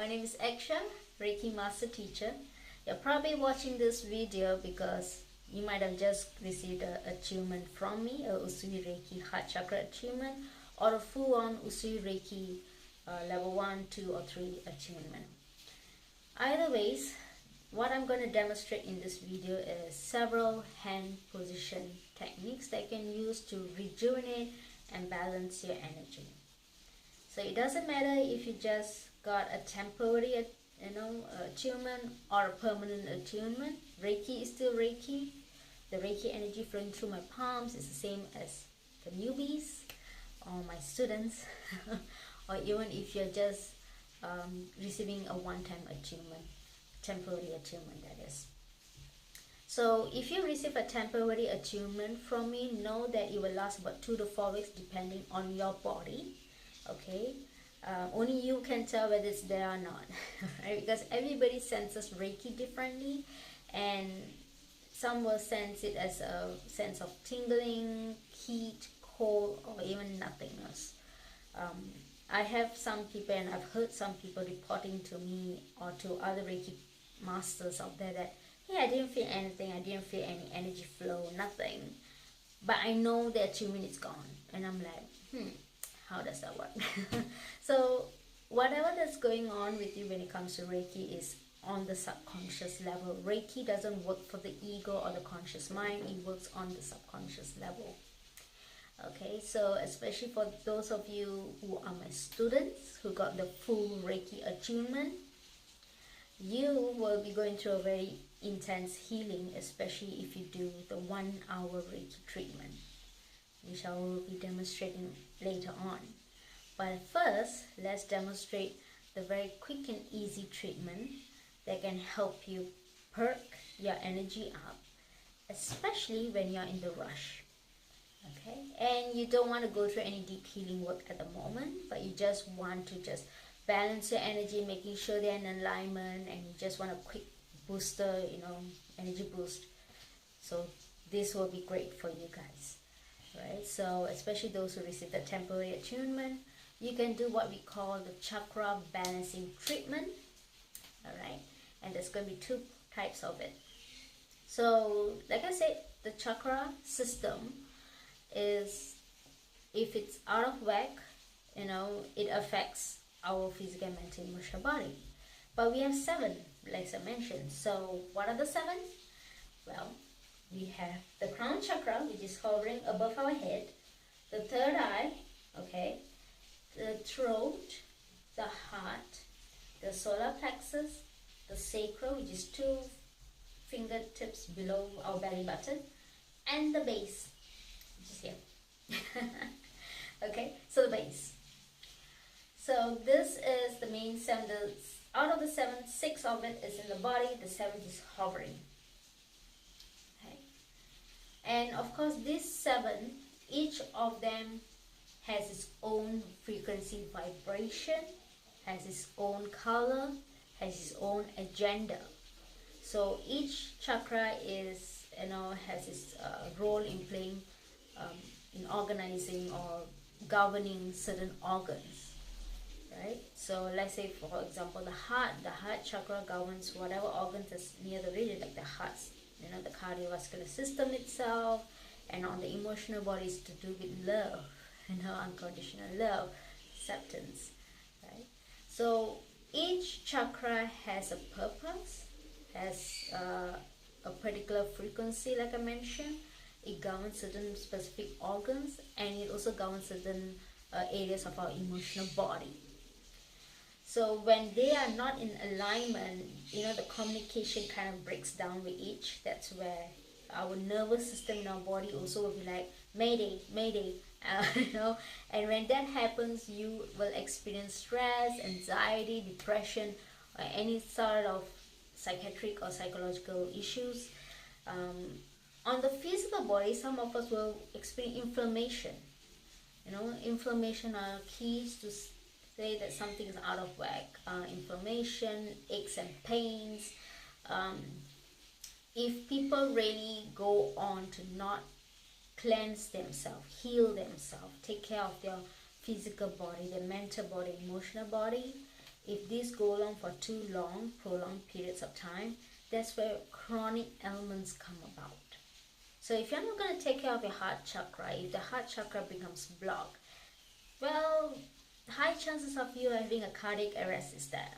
My name is Eckshar, Reiki Master Teacher. You're probably watching this video because you might have just received an attunement from me, a Usui Reiki Heart Chakra attunement, or a full-on Usui Reiki level 1, 2, or 3 attunement. Either ways, what I'm going to demonstrate in this video is several hand position techniques that you can use to rejuvenate and balance your energy. So it doesn't matter if you just got a temporary attunement or a permanent attunement. Reiki is still Reiki. The Reiki energy flowing through my palms is the same as the newbies or my students or even if you're just receiving a one-time attunement, temporary attunement, that is. So if you receive a temporary attunement from me, know that it will last about 2 to 4 weeks depending on your body. Okay, only you can tell whether it's there or not, right? Because everybody senses Reiki differently, and some will sense it as a sense of tingling, heat, cold, or even nothingness. I have some people, and I've heard some people reporting to me or to other Reiki masters out there that, hey, I didn't feel anything, I didn't feel any energy flow, nothing, but I know the attunement is gone. And I'm like, how does that work? So whatever that's going on with you when it comes to Reiki is on the subconscious level. Reiki doesn't work for the ego or the conscious mind. It works on the subconscious level. Okay, so especially for those of you who are my students who got the full Reiki attunement, you will be going through a very intense healing, especially if you do the 1 hour Reiki treatment, which I will be demonstrating later on. But first, let's demonstrate the very quick and easy treatment that can help you perk your energy up, especially when you're in the rush. Okay, and you don't want to go through any deep healing work at the moment, but you just want to just balance your energy, making sure they're in alignment, and you just want a quick booster, energy boost. So this will be great for you guys. Right, so especially those who receive the temporary attunement, you can do what we call the chakra balancing treatment. All right, and there's going to be 2 types of it. So like I said, the chakra system is, if it's out of whack, it affects our physical, mental, emotional body. But we have 7, like I mentioned. So what are the 7? Well, we have the crown chakra, which is hovering above our head, the third eye, okay, the throat, the heart, the solar plexus, the sacral, which is 2 fingertips below our belly button, and the base, which is here. Okay, so the base. So this is the main 7. Out of the 7, 6 of it is in the body, the 7th is hovering. And of course, these 7, each of them has its own frequency vibration, has its own color, has its own agenda. So each chakra is, has its role in playing, in organizing or governing certain organs, right? So let's say, for example, the heart chakra governs whatever organs is near the region, like the heart, the cardiovascular system itself, and on the emotional body is to do with love, unconditional love, acceptance, right? So each chakra has a purpose, has a particular frequency, like I mentioned. It governs certain specific organs, and it also governs certain areas of our emotional body. So when they are not in alignment, the communication kind of breaks down with each. That's where our nervous system in our body also will be like, mayday, mayday, and when that happens, you will experience stress, anxiety, depression, or any sort of psychiatric or psychological issues. On the physical body, some of us will experience inflammation. Inflammation are keys to say that something is out of whack. Inflammation, aches and pains. If people really go on to not cleanse themselves, heal themselves, take care of their physical body, their mental body, emotional body, if these go on for too long, prolonged periods of time, that's where chronic ailments come about. So if you're not going to take care of your heart chakra, if the heart chakra becomes blocked, well, high chances of you having a cardiac arrest is there.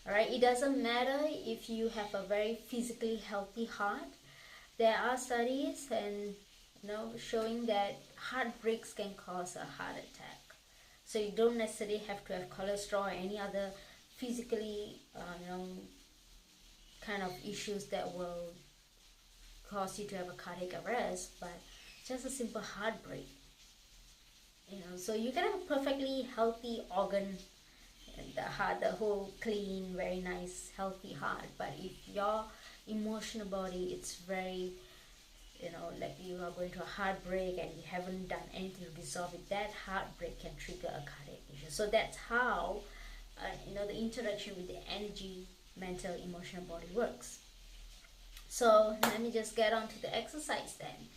Alright, it doesn't matter if you have a very physically healthy heart. There are studies and showing that heartbreaks can cause a heart attack. So you don't necessarily have to have cholesterol or any other physically kind of issues that will cause you to have a cardiac arrest, but just a simple heartbreak. So you can have a perfectly healthy organ, the heart, the whole clean, very nice, healthy heart. But if your emotional body, it's very, like you are going to a heartbreak and you haven't done anything to dissolve it, that heartbreak can trigger a cardiac issue. So that's how, the interaction with the energy, mental, emotional body works. So let me just get on to the exercise then.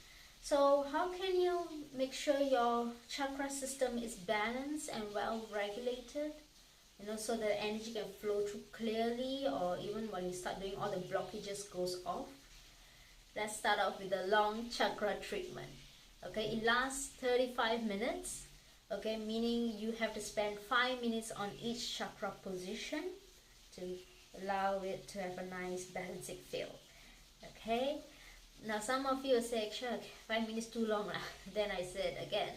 So how can you make sure your chakra system is balanced and well regulated? So the energy can flow through clearly, or even when you start doing all the blockages goes off. Let's start off with the long chakra treatment. Okay, it lasts 35 minutes. Okay, meaning you have to spend 5 minutes on each chakra position to allow it to have a nice balancing feel. Okay, now some of you will say, Eckshar, 5 minutes too long. Then I said again,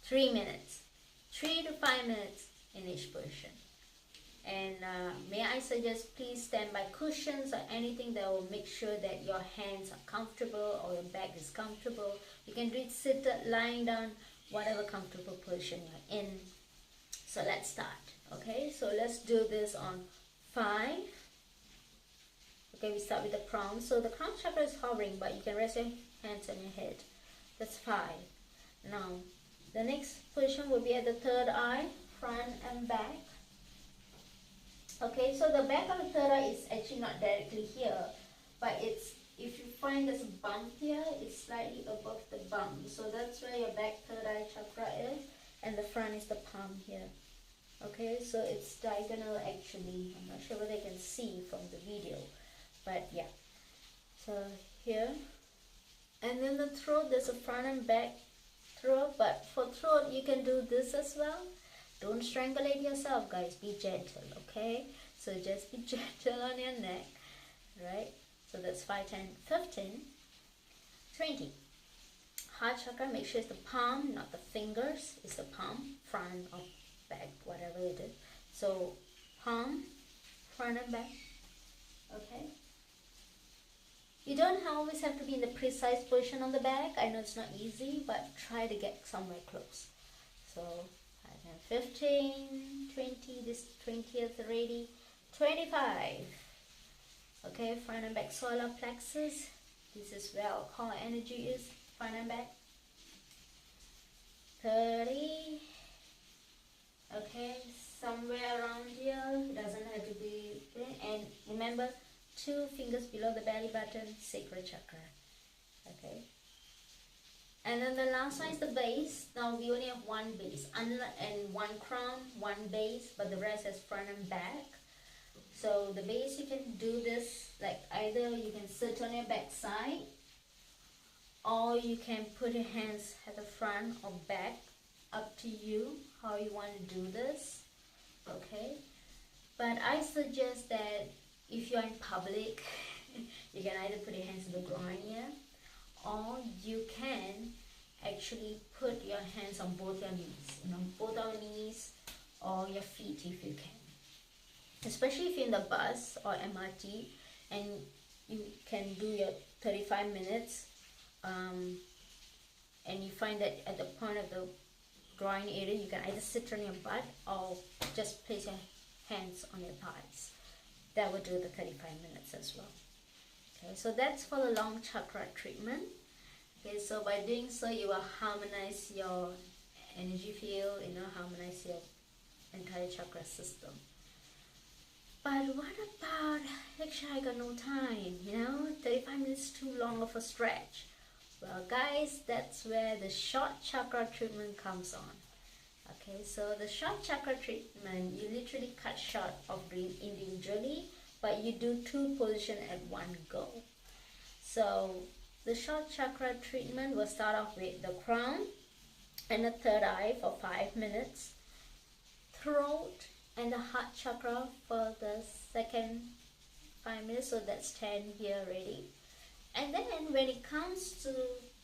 3 minutes, 3 to 5 minutes in each position. And may I suggest, please stand by cushions or anything that will make sure that your hands are comfortable or your back is comfortable. You can do it seated, lying down, whatever comfortable position you're in. So let's start. Okay, so let's do this on 5. Okay, we start with the crown. So the crown chakra is hovering, but you can rest your hands on your head. That's 5. Now, the next position will be at the third eye, front and back. Okay, so the back of the third eye is actually not directly here, but it's, if you find there's a bump here, it's slightly above the bump. So that's where your back third eye chakra is, and the front is the palm here. Okay, so it's diagonal actually. I'm not sure whether you can see from the video, but yeah. So here, and then the throat, there's a front and back throat, but for throat you can do this as well. Don't strangulate yourself, guys. Be gentle, okay? So just be gentle on your neck, right? So that's 5, 10, 15, 20. Heart chakra, make sure it's the palm, not the fingers. It's the palm, front or back, whatever it is. So palm, front and back, okay? You don't always have to be in the precise position on the back. I know it's not easy, but try to get somewhere close. So 15, 20, this 20th already, 25. Okay, front and back solar plexus. This is where our core energy is, front and back. 30. Okay, somewhere around here. It doesn't have to be. And remember, 2 fingers below the belly button, sacral chakra. Okay. And then the last one is the base. Now we only have 1 base, and 1 crown, 1 base, but the rest is front and back. So the base, you can do this like either you can sit on your back side, or you can put your hands at the front or back, up to you how you want to do this. Okay, but I suggest that if you're in public, you can either put your hands in the groin here, or you can actually put your hands on both your knees, both our knees or your feet if you can. Especially if you're in the bus or MRT and you can do your 35 minutes and you find that at the point of the groin area, you can either sit on your butt or just place your hands on your thighs. That would do the 35 minutes as well. Okay, so that's for the long chakra treatment. Okay, so by doing so, you will harmonize your energy field, harmonize your entire chakra system. But what about, actually I got no time, 35 minutes too long of a stretch. Well guys, that's where the short chakra treatment comes on. Okay, so the short chakra treatment, you literally cut short of doing individually, but you do 2 positions at one go. So the short chakra treatment will start off with the crown and the third eye for 5 minutes, throat and the heart chakra for the second 5 minutes, so that's 10 here already. And then when it comes to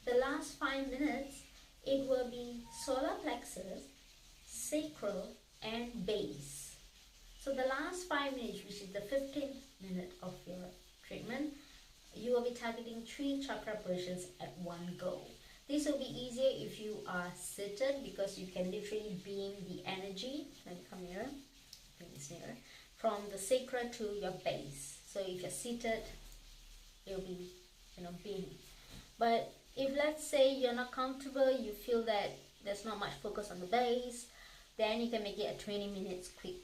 the last 5 minutes, it will be solar plexus, sacral and base. So the last 5 minutes, which is the 15th minute of your treatment, you will be targeting 3 chakra positions at one go. This will be easier if you are seated, because you can literally beam the energy. Let me come here, bring this nearer, from the sacral to your base. So if you're seated, it will be, beaming. But if, let's say, you're not comfortable, you feel that there's not much focus on the base, then you can make it a 20 minutes quick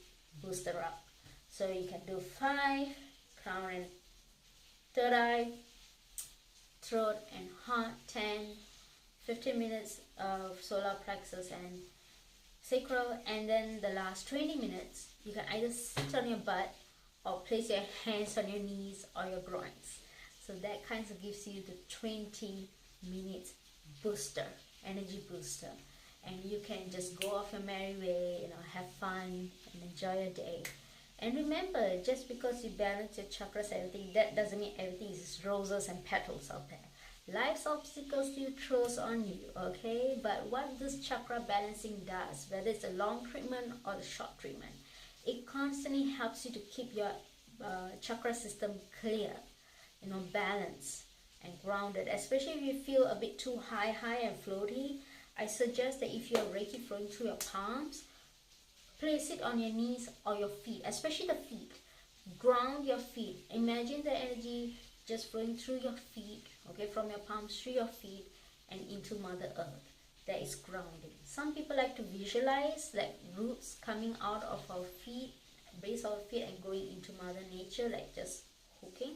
booster up. So you can do 5 crown and third eye, throat and heart, 10, 15 minutes of solar plexus and sacral, and then the last 20 minutes you can either sit on your butt or place your hands on your knees or your groins. So that kind of gives you the 20 minutes booster, energy booster, and you can just go off your merry way, have fun and enjoy your day. And remember, just because you balance your chakras, everything, that doesn't mean everything is roses and petals out there. Life's obstacles still throws on you, okay? But what this chakra balancing does, whether it's a long treatment or a short treatment, it constantly helps you to keep your chakra system clear, balanced and grounded. Especially if you feel a bit too high and floaty, I suggest that if you have Reiki flowing through your palms, place it on your knees or your feet, especially the feet. Ground your feet. Imagine the energy just flowing through your feet, okay, from your palms through your feet and into Mother Earth. That is grounding. Some people like to visualize like roots coming out of our feet, base of our feet, and going into Mother Nature, like just hooking.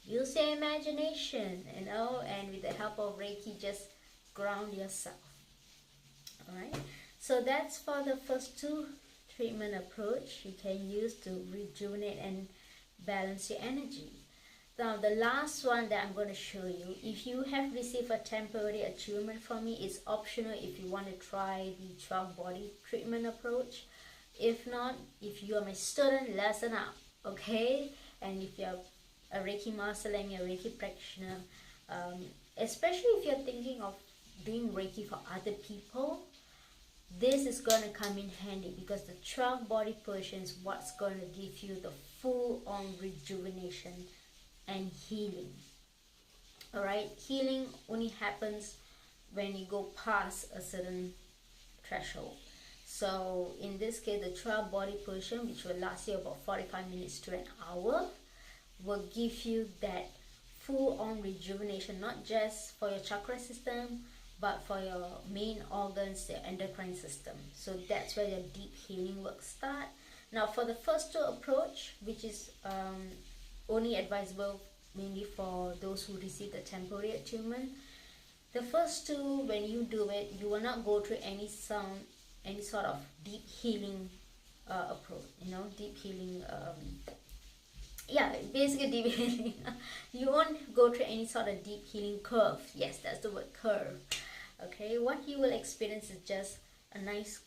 Use your imagination, and with the help of Reiki, just ground yourself. Alright, so that's for the first 2 treatment approach you can use to rejuvenate and balance your energy. Now the last one that I'm going to show you, if you have received a temporary attunement from me, it's optional if you want to try the 12 body treatment approach. If not, if you are my student, listen up, okay? And if you're a Reiki master like me, a Reiki practitioner, especially if you're thinking of doing Reiki for other people, this is going to come in handy, because the 12 body position is what's going to give you the full-on rejuvenation and healing. Alright, healing only happens when you go past a certain threshold. So in this case, the 12 body position, which will last you about 45 minutes to an hour, will give you that full-on rejuvenation, not just for your chakra system, but for your main organs, the endocrine system. So that's where your deep healing work start. Now for the first 2 approach, which is only advisable mainly for those who receive the temporary attunement. The first 2, when you do it, you will not go through any sort of deep healing approach, deep healing, basically deep healing. You won't go through any sort of deep healing curve. Yes, that's the word, curve. Okay, what you will experience is just a nice,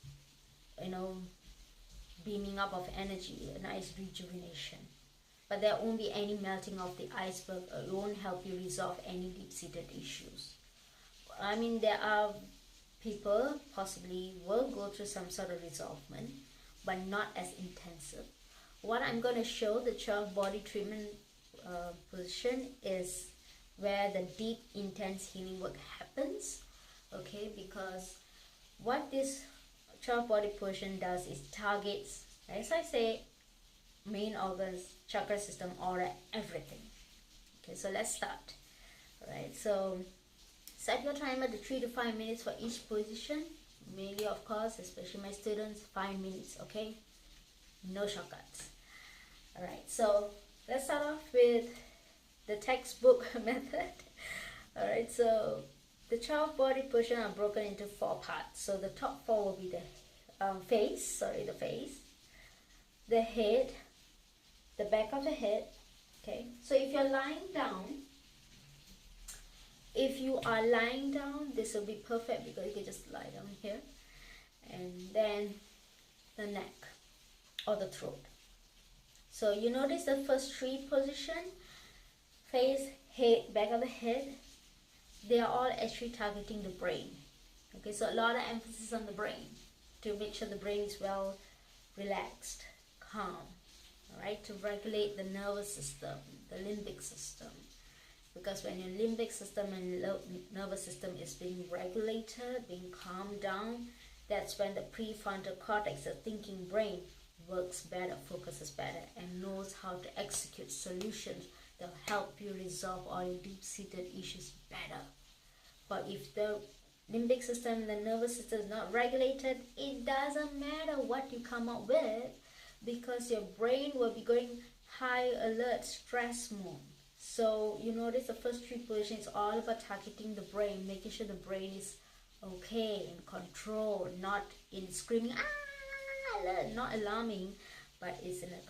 beaming up of energy, a nice rejuvenation. But there won't be any melting of the iceberg. It won't help you resolve any deep-seated issues. I mean, there are people possibly will go through some sort of resolvement, but not as intensive. What I'm going to show, the 12 body treatment position, is where the deep, intense healing work happens. Okay, because what this 12 body position does is targets, as I say, main organs, chakra system, aura, everything. Okay, so let's start. Alright, so set your timer to 3 to 5 minutes for each position. Mainly, of course, especially my students, 5 minutes, okay? No shortcuts. Alright, so let's start off with the textbook method. Alright, so the 12 body position are broken into 4 parts. So the top 4 will be the face, sorry, the face, the head, the back of the head. Okay, so if you're lying down, if you are lying down, this will be perfect because you can just lie down here. And then the neck or the throat. So you notice the first three position, face, head, back of the head, they are all actually targeting the brain. Okay, so a lot of emphasis on the brain to make sure the brain is well relaxed, calm, all right, to regulate the nervous system, the limbic system. Because when your limbic system and nervous system is being regulated, being calmed down, that's when the prefrontal cortex, the thinking brain, works better, focuses better, and knows how to execute solutions that will help you resolve all your deep-seated issues better. But if the limbic system and the nervous system is not regulated, it doesn't matter what you come up with, because your brain will be going high alert stress mode. So you notice the first three positions is all about targeting the brain, making sure the brain is okay, in control, not in screaming, alert, not alarming, but it's in a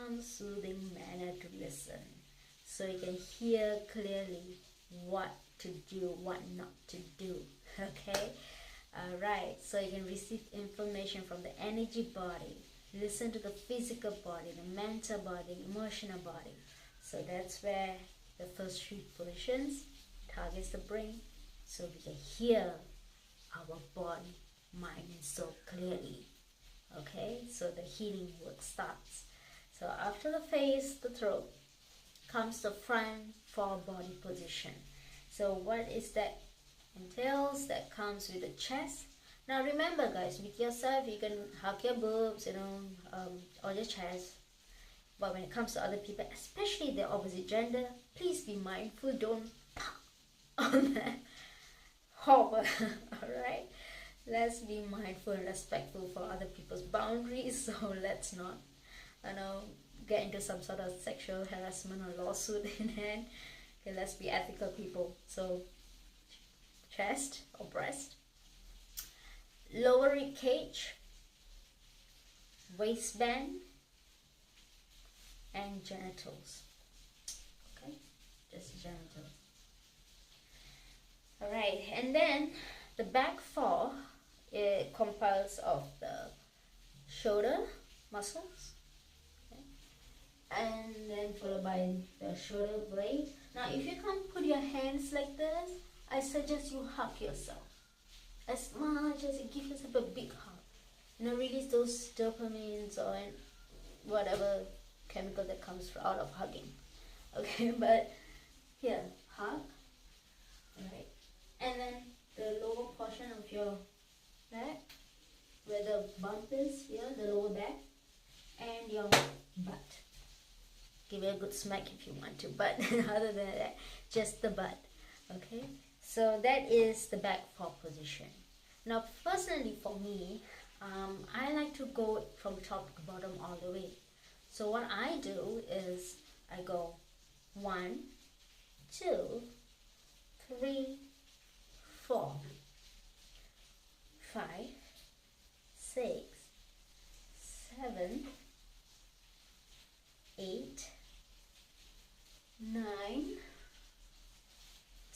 calm, soothing manner to listen. So you can hear clearly what to do, what not to do. Okay? Alright, so you can receive information from the energy body, listen to the physical body, the mental body, emotional body. So that's where the first three positions targets the brain, so we can hear our body, mind, and soul clearly. Okay, so the healing work starts. So after the face, the throat, comes the front four body position. So what is that entails? That comes with the chest. Now remember guys, with yourself you can hug your boobs, or your chest. But when it comes to other people, especially the opposite gender, please be mindful. Don't on that hover. Alright, let's be mindful and respectful for other people's boundaries. So let's not get into some sort of sexual harassment or lawsuit in hand. Okay, let's be ethical people. So chest or breast, lower rib cage, waistband, and genitals. Okay, just genitals. Alright, and then the back four, it compiles of the shoulder muscles, okay, and then followed by the shoulder blade. Now if you can't put your hands like this, I suggest you hug yourself as much as you give yourself a big hug. Release those dopamines or whatever chemical that comes out of hugging. Okay, but here, hug. Alright, and then the lower portion of your back, where the bump is here, the lower back, and your butt. Give it a good smack if you want to, but other than that, just the butt. Okay, so that is the back four position. Now personally for me, I like to go from top to bottom all the way. So what I do is I go 1, 2, 3, 4, 5, 6, 7, 8, 9,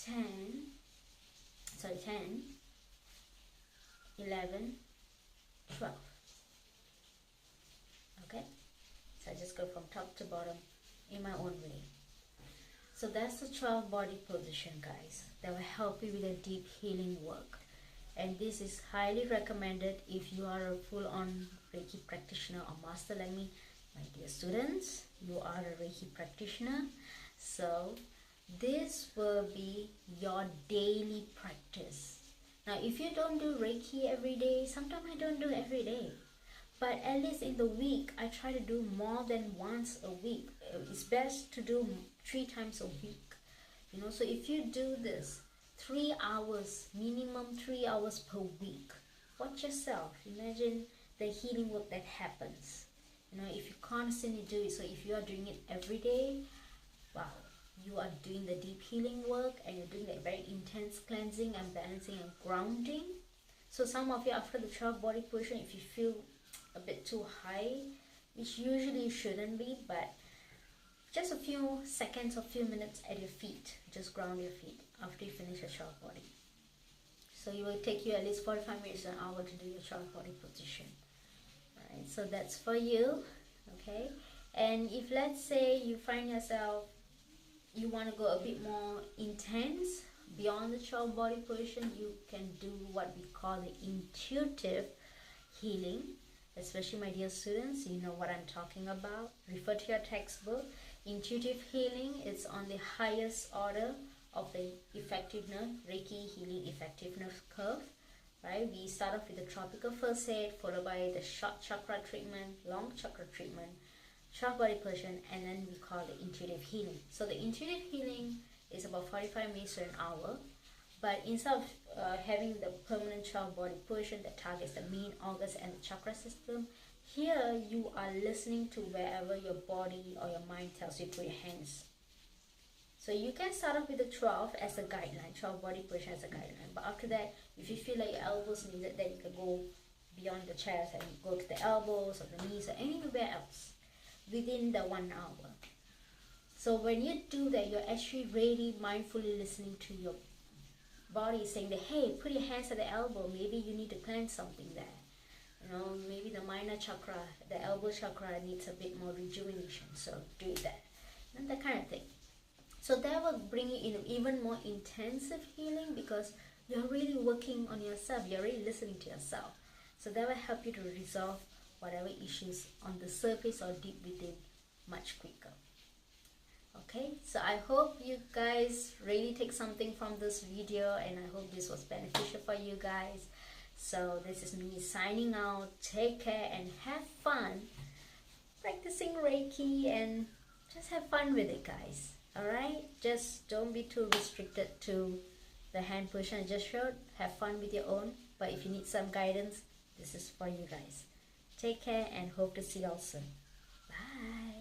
10, 11, 12. Okay, so I just go from top to bottom in my own way. So that's the 12 body position, guys, that will help you with a deep healing work. And this is highly recommended if you are a full-on Reiki practitioner or master like me. My dear students, you are a Reiki practitioner, so this will be your daily practice. Now if you don't do Reiki every day, sometimes I don't do every day, but at least in the week I try to do more than once a week. It's best to do 3 times a week, so if you do this 3 hours, minimum 3 hours per week, watch yourself, imagine the healing work that happens. If you constantly do it, so if you are doing it every day, wow, you are doing the deep healing work, and you're doing that very intense cleansing and balancing and grounding. So some of you, after the 12 body position, if you feel a bit too high, which usually shouldn't be, but just a few seconds or few minutes at your feet, just ground your feet after you finish your 12 body. So it will take you at least 45 minutes to an hour to do your 12 body position. Right, so that's for you. Okay, and if let's say you find yourself, you want to go a bit more intense beyond the 12 body position, you can do what we call the intuitive healing. Especially my dear students, you know what I'm talking about. Refer to your textbook. Intuitive healing is on the highest order of the effectiveness, Reiki healing effectiveness curve. Right? We start off with the tropical first aid, followed by the short chakra treatment, long chakra treatment, 12 body position, and then we call it intuitive healing. So the intuitive healing is about 45 minutes to an hour. But instead of having the permanent 12 body position that targets the main organs and the chakra system, here you are listening to wherever your body or your mind tells you to your hands. So you can start off with the 12 as a guideline, 12 body position as a guideline. But after that, if you feel like your elbows need it, then you can go beyond the chest and go to the elbows or the knees or anywhere else within the 1 hour. So when you do that, you're actually really mindfully listening to your body, saying that, hey, put your hands at the elbow, maybe you need to cleanse something there. You know, maybe the minor chakra, the elbow chakra needs a bit more rejuvenation, so do that. And that kind of thing. So that will bring you in even more intensive healing because you're really working on yourself, you're really listening to yourself. So that will help you to resolve whatever issues on the surface or deep within much quicker. Okay, so I hope you guys really take something from this video, and I hope this was beneficial for you guys. So this is me signing out. Take care and have fun practicing Reiki, and just have fun with it, guys. Alright, just don't be too restricted to the hand position I just showed. Have fun with your own, but if you need some guidance, this is for you guys. Take care and hope to see you all soon. Bye.